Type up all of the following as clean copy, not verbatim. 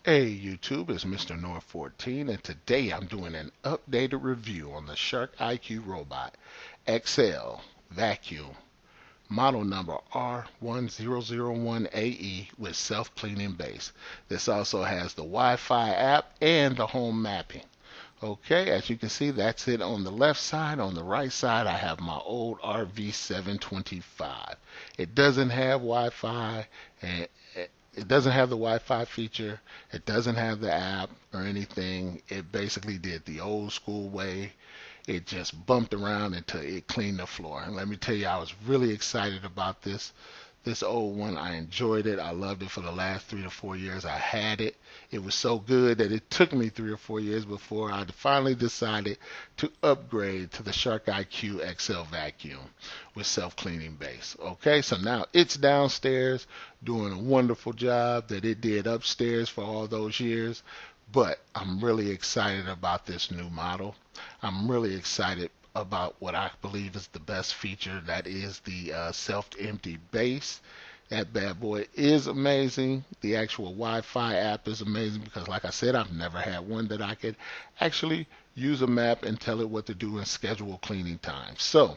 Hey YouTube, it's Mr. North14 and today I'm doing an updated review on the Shark IQ Robot XL vacuum model number R1001ae with self-cleaning base. This also has the Wi-Fi app and the home mapping. Okay, as you can see, that's it on the left side. On the right side, I have my old RV725. It doesn't have Wi-Fi, and it doesn't have the Wi-Fi feature. It doesn't have the app or anything. It basically did the old school way. It just bumped around until it cleaned the floor. And let me tell you, I was really excited about this old one. I enjoyed it. I loved it for the last 3 to 4 years. I had it. It was so good that it took me 3 or 4 years before I finally decided to upgrade to the Shark IQ XL vacuum with self-cleaning base. Okay, so now it's downstairs doing a wonderful job that it did upstairs for all those years. But I'm really excited about this new model. I'm really excited about what I believe is the best feature, that is the self-empty base. That bad boy is amazing. The actual Wi-Fi app is amazing because, like I said, I've never had one that I could actually use a map and tell it what to do and schedule cleaning time. So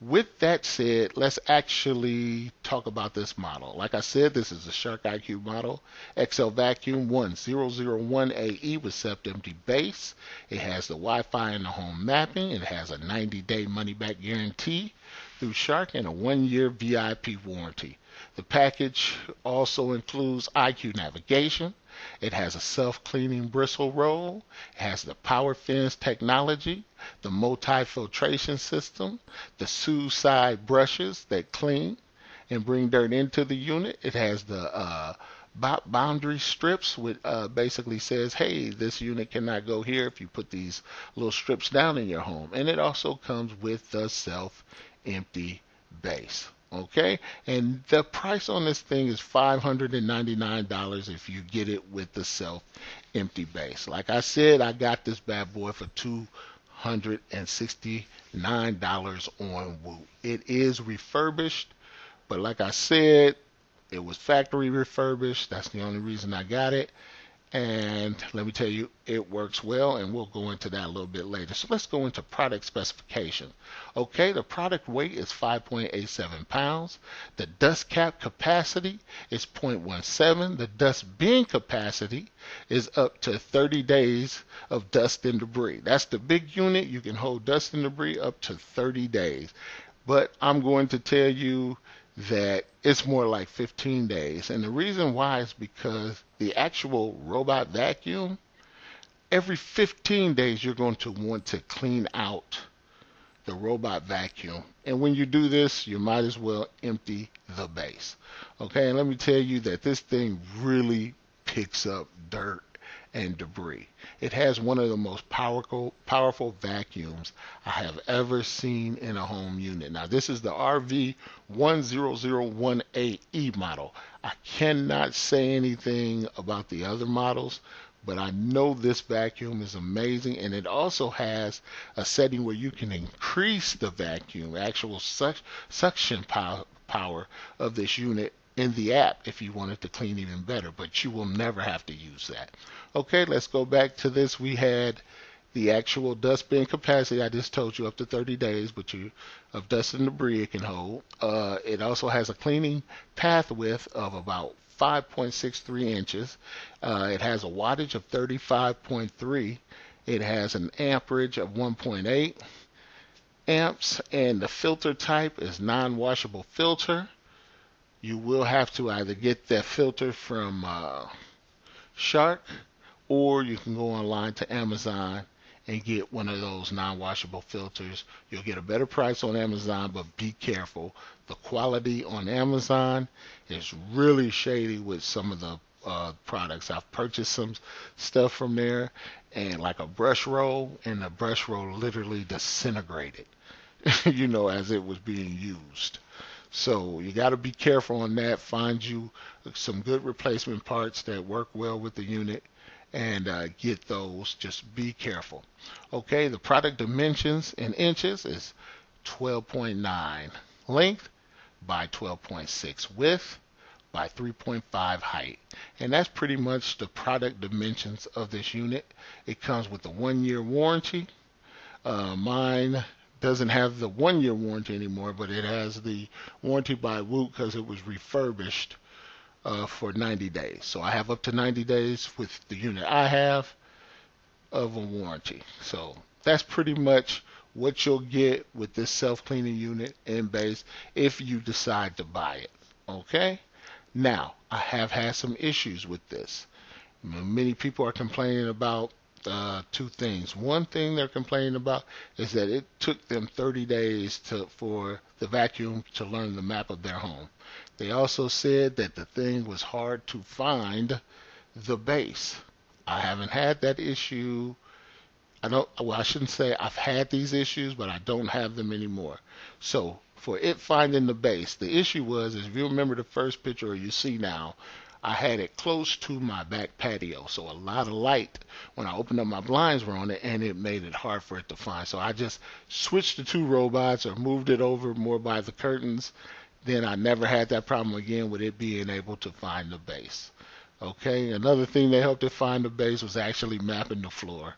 with that said, let's actually talk about this model. Like I said, this is a Shark IQ model, XL Vacuum 1001ae with self-empty base. It has the Wi-Fi and the home mapping. It has a 90-day money-back guarantee through Shark and a 1-year VIP warranty. The package also includes IQ navigation. It has a self-cleaning bristle roll. It has the power fins technology, the multi-filtration system, the suicide brushes that clean and bring dirt into the unit. It has the boundary strips, which basically says, hey, this unit cannot go here if you put these little strips down in your home. And it also comes with the self-empty base. Okay, and the price on this thing is $599 if you get it with the self-empty base. Like I said, I got this bad boy for $269 on Woo. It is refurbished, but like I said, it was factory refurbished. That's the only reason I got it. And let me tell you, it works well, and we'll go into that a little bit later. So let's go into product specification. Okay, the product weight is 5.87 pounds. The dust cap capacity is 0.17. The dust bin capacity is up to 30 days of dust and debris. That's the big unit. You can hold dust and debris up to 30 days. But I'm going to tell you that it's more like 15 days. And the reason why is because the actual robot vacuum, every 15 days you're going to want to clean out the robot vacuum. And when you do this, you might as well empty the base. Okay, and let me tell you that this thing really picks up dirt and debris. It has one of the most powerful vacuums I have ever seen in a home unit. Now, this is the RV1001ae model. I cannot say anything about the other models, but I know this vacuum is amazing, and it also has a setting where you can increase the vacuum, actual suction power of this unit in the app if you want it to clean even better, but you will never have to use that. Okay, let's go back to this. We had the actual dustbin capacity. I just told you up to 30 days, but of dust and debris it can hold. It also has a cleaning path width of about 5.63 inches. It has a wattage of 35.3. It has an amperage of 1.8 amps, and the filter type is non-washable filter. You will have to either get that filter from Shark, or you can go online to Amazon and get one of those non-washable filters. You'll get a better price on Amazon, but be careful. The quality on Amazon is really shady with some of the products. I've purchased some stuff from there, and like a brush roll, and the brush roll literally disintegrated, as it was being used. So you got to be careful on that. Find you some good replacement parts that work well with the unit and get those. Just be careful. Okay, the product dimensions in inches is 12.9 length by 12.6 width by 3.5 height. And that's pretty much the product dimensions of this unit. It comes with a 1-year warranty. Mine doesn't have the 1-year warranty anymore, but it has the warranty by Woot because it was refurbished for 90 days. So I have up to 90 days with the unit I have of a warranty. So that's pretty much what you'll get with this self-cleaning unit in base if you decide to buy it. Okay? Now, I have had some issues with this. Many people are complaining about two things. One thing they're complaining about is that it took them 30 days for the vacuum to learn the map of their home. They also said that the thing was hard to find the base. I haven't had that issue. I shouldn't say I've had these issues, but I don't have them anymore. So for it finding the base, the issue was, if you remember the first picture or you see now, I had it close to my back patio, so a lot of light when I opened up my blinds were on it, and it made it hard for it to find. So I just switched the two robots or moved it over more by the curtains. Then I never had that problem again with it being able to find the base. Okay, another thing that helped it find the base was actually mapping the floor.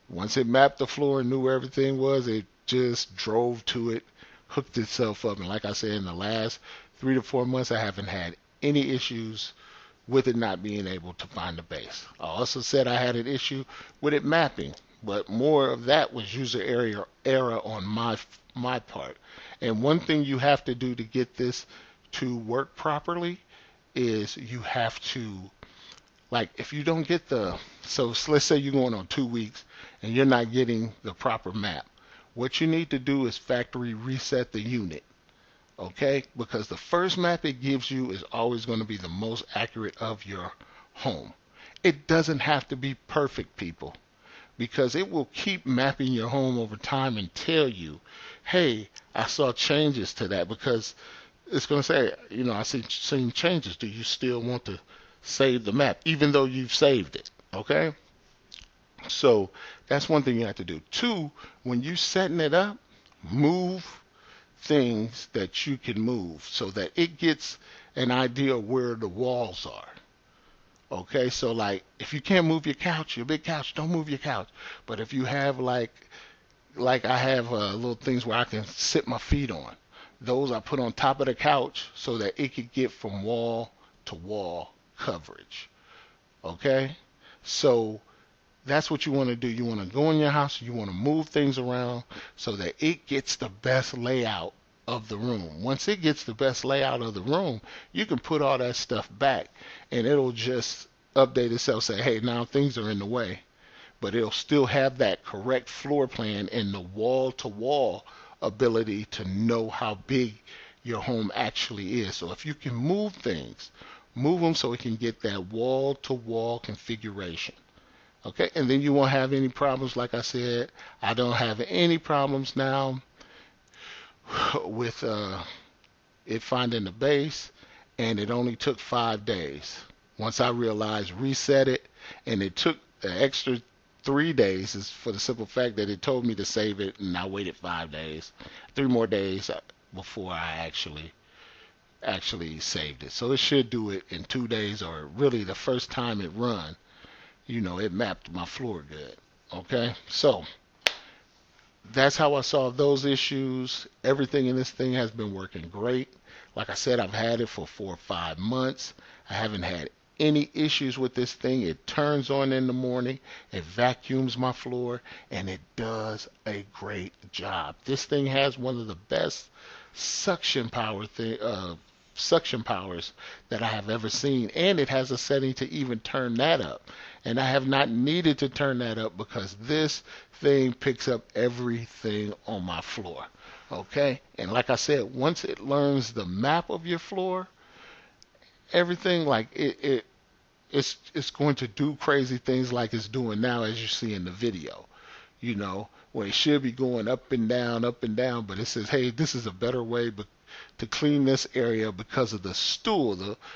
Once it mapped the floor and knew where everything was, it just drove to it, hooked itself up. And like I said, in the last 3 to 4 months, I haven't had any issues with it not being able to find the base. I also said I had an issue with it mapping, but more of that was user error on my part. And one thing you have to do to get this to work properly is you have to, like, if you don't get so let's say you're going on 2 weeks and you're not getting the proper map, what you need to do is factory reset the unit. Okay, because the first map it gives you is always going to be the most accurate of your home. It doesn't have to be perfect, people, because it will keep mapping your home over time and tell you, hey, I saw changes to that, because it's going to say, I seen changes. Do you still want to save the map, even though you've saved it? Okay, so that's one thing you have to do. Two, when you setting it up, move things that you can move so that it gets an idea of where the walls are. Okay, so like if you can't move your couch, your big couch, don't move your couch. But if you have like I have little things where I can sit my feet on, those I put on top of the couch so that it could get from wall to wall coverage. Okay, so that's what you want to do. You want to go in your house, you want to move things around so that it gets the best layout of the room. Once it gets the best layout of the room, you can put all that stuff back and it'll just update itself, say, hey, now things are in the way. But it'll still have that correct floor plan and the wall-to-wall ability to know how big your home actually is. So if you can move things, move them so it can get that wall-to-wall configuration. Okay, and then you won't have any problems. Like I said, I don't have any problems now with it finding the base, and it only took 5 days. Once I realized reset it, and it took an extra 3 days, is for the simple fact that it told me to save it, and I waited 5 days, 3 more days before I actually saved it. So it should do it in 2 days, or really the first time it run. It mapped my floor good. Okay, so that's how I solved those issues. Everything in this thing has been working great. Like I said, I've had it for 4 or 5 months. I haven't had any issues with this thing. It turns on in the morning, it vacuums my floor, and it does a great job. This thing has one of the best suction powers that I have ever seen, and it has a setting to even turn that up. And I have not needed to turn that up because this thing picks up everything on my floor. Okay, and like I said, once it learns the map of your floor, everything, like it's going to do crazy things like it's doing now, as you see in the video. Where it should be going up and down, but it says, hey, this is a better way to clean this area because of the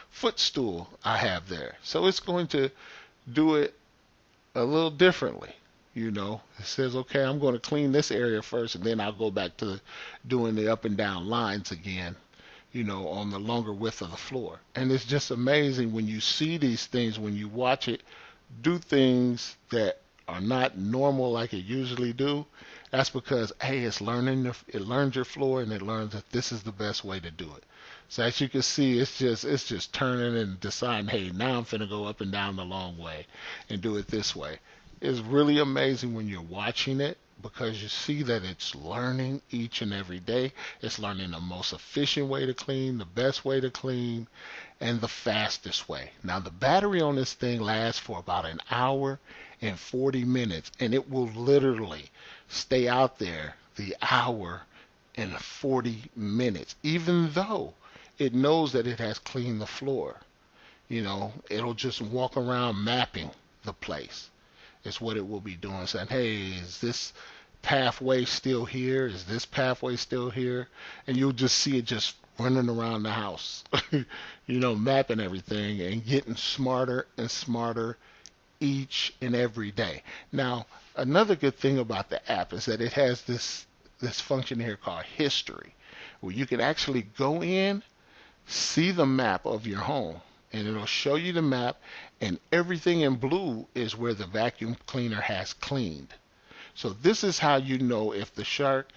footstool I have there. So it's going to do it a little differently. It says, okay, I'm going to clean this area first, and then I'll go back to doing the up and down lines again, on the longer width of the floor. And it's just amazing when you see these things, when you watch it do things that are not normal like it usually do. That's because hey, it learns your floor and it learns that this is the best way to do it. So as you can see, it's just turning and deciding, hey, now I'm finna go up and down the long way and do it this way. It's really amazing when you're watching it because you see that it's learning each and every day. It's learning the most efficient way to clean, the best way to clean, and the fastest way. Now the battery on this thing lasts for about an hour and 40 minutes, and it will literally stay out there the hour and 40 minutes, even though it knows that it has cleaned the floor. It'll just walk around mapping the place. It's what it will be doing, saying, hey, is this pathway still here? Is this pathway still here? And you'll just see it just running around the house, mapping everything and getting smarter and smarter each and every day. Now, another good thing about the app is that it has this function here called history, where you can actually go in, see the map of your home, and it'll show you the map, and everything in blue is where the vacuum cleaner has cleaned. So this is how you know if the shark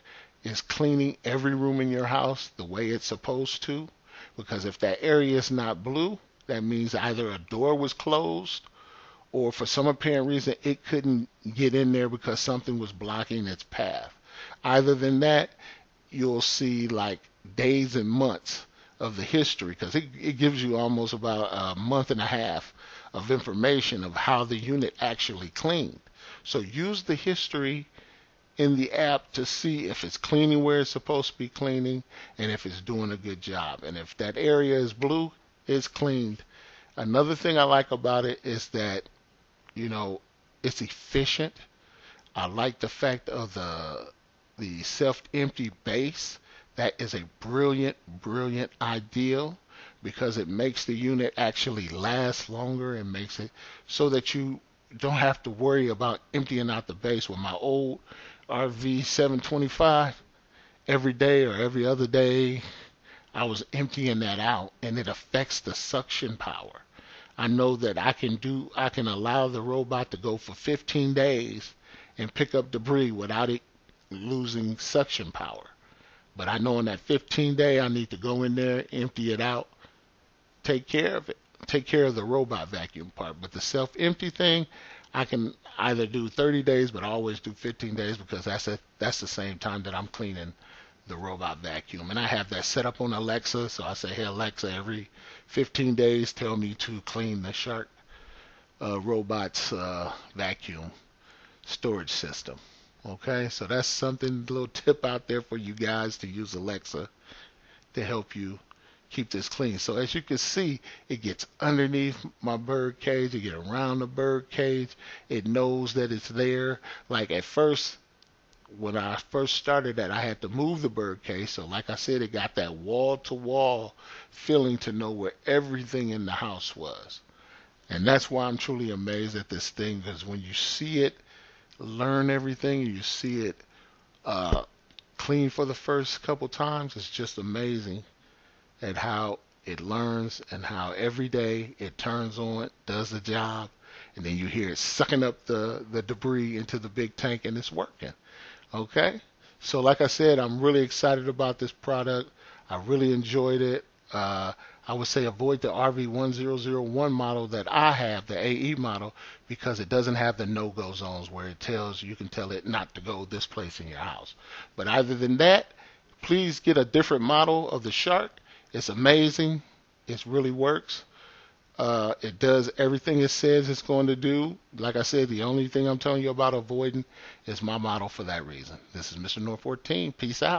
is cleaning every room in your house the way it's supposed to, because if that area is not blue, that means either a door was closed or for some apparent reason it couldn't get in there because something was blocking its path. Either than that, you'll see like days and months of the history, because it gives you almost about a month and a half of information of how the unit actually cleaned. So use the history in the app to see if it's cleaning where it's supposed to be cleaning and if it's doing a good job. And if that area is blue, it's cleaned. Another thing I like about it is that, it's efficient. I like the fact of the self-empty base. That is a brilliant, brilliant idea because it makes the unit actually last longer and makes it so that you don't have to worry about emptying out the base. With my old RV725, every day or every other day, I was emptying that out, and it affects the suction power. I know that I can allow the robot to go for 15 days and pick up debris without it losing suction power. But I know in that 15 day I need to go in there, empty it out, take care of it, take care of the robot vacuum part. But the self-empty thing, I can either do 30 days, but I always do 15 days because that's the same time that I'm cleaning the robot vacuum. And I have that set up on Alexa, so I say, hey Alexa, every 15 days tell me to clean the Shark robot's vacuum storage system. Okay, so that's something, a little tip out there for you guys to use Alexa to help you keep this clean. So as you can see, it gets underneath my bird cage, it gets around the bird cage, it knows that it's there. Like at first, when I first started that, I had to move the bird cage. So like I said, it got that wall-to-wall feeling to know where everything in the house was. And that's why I'm truly amazed at this thing, because when you see it learn everything, you see it clean for the first couple times, it's just amazing at how it learns and how every day it turns on, does the job, and then you hear it sucking up the debris into the big tank, and it's working. Okay, so like I said, I'm really excited about this product. I really enjoyed it. I would say avoid the RV1001 model that I have, the AE model, because it doesn't have the no-go zones where you can tell it not to go this place in your house. But other than that, please get a different model of the Shark. It's amazing. It really works. It does everything it says it's going to do. Like I said, the only thing I'm telling you about avoiding is my model for that reason. This is Mr. North 14. Peace out.